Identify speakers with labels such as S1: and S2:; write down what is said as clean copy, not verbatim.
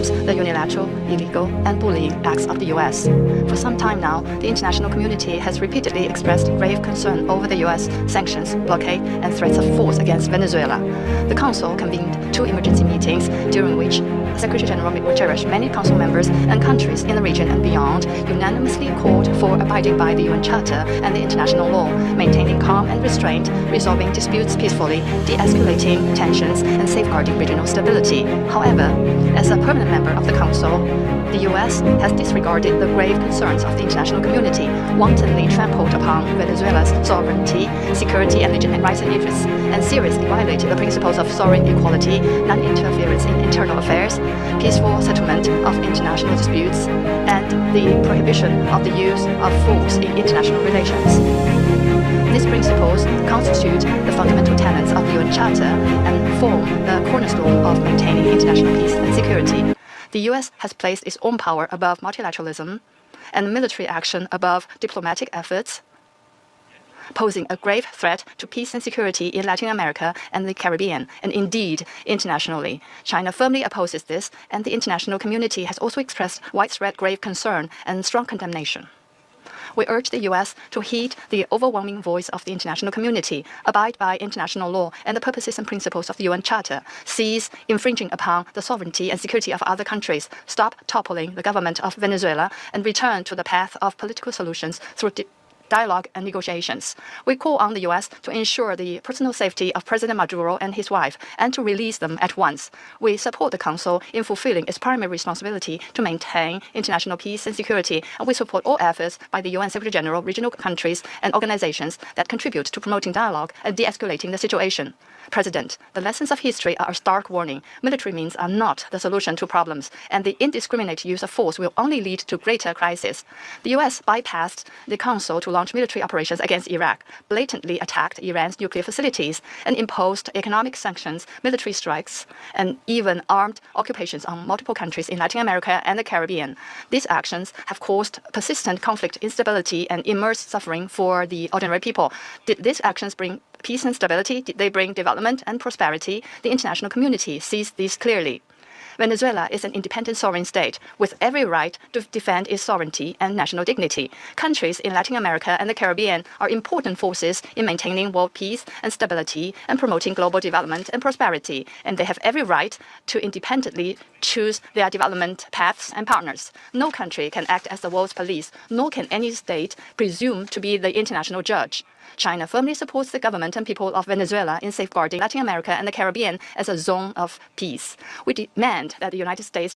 S1: condemns the unilateral, illegal, and bullying acts of the U.S. For some time now, the international community has repeatedly expressed grave concern over the U.S. sanctions, blockade, and threats of force against Venezuela. The Council convened 2 emergency meetings during which Secretary General Guterres, many Council members, and countries in the region and beyond unanimously called for abiding by the UN Charter and the international law, maintaining calm and restraint, resolving disputes peacefully, de-escalating tensions, and safeguarding regional stability. However, as a permanent member of the Council, the U.S. has disregarded the grave concerns of the international community, wantonly trampled upon Venezuela's sovereignty, security, and legitimate rights and interests, and seriously violated the principles of sovereign equality, non-interference in internal affairs, peaceful settlement of international disputes, and the prohibition of the use of force in international relations. These principles constitute the fundamental tenets of the UN Charter and form the cornerstone of maintaining international peace and security. The U.S. has placed its own power above multilateralism and military action above diplomatic efforts, posing a grave threat to peace and security in Latin America and the Caribbean, and indeed internationally. China firmly opposes this, and the international community has also expressed widespread grave concern and strong condemnation. We urge the U.S. to heed the overwhelming voice of the international community, abide by international law and the purposes and principles of the UN Charter, cease infringing upon the sovereignty and security of other countries, stop toppling the government of Venezuela, and return to the path of political solutions through dialogue and negotiations. We call on the U.S. to ensure the personal safety of President Maduro and his wife and to release them at once. We support the Council in fulfilling its primary responsibility to maintain international peace and security, and we support all efforts by the UN Secretary General, regional countries, and organizations that contribute to promoting dialogue and de-escalating the situation. President, the lessons of history are a stark warning. Military means are not the solution to problems, and the indiscriminate use of force will only lead to greater crisis. The U.S. bypassed the Council to launch military operations against Iraq, blatantly attacked Iran's nuclear facilities, and imposed economic sanctions, military strikes, and even armed occupations on multiple countries in Latin America and the Caribbean. These actions have caused persistent conflict, instability, and immense suffering for the ordinary people. Did these actions bring peace and stability? Did they bring development and prosperity? The international community sees this clearly. Venezuela is an independent sovereign state with every right to defend its sovereignty and national dignity. Countries in Latin America and the Caribbean are important forces in maintaining world peace and stability and promoting global development and prosperity, and they have every right to independently choose their development paths and partners. No country can act as the world's police, nor can any state presume to be the international judge. China firmly supports the government and people of Venezuela in safeguarding Latin America and the Caribbean as a zone of peace. We demand that the United States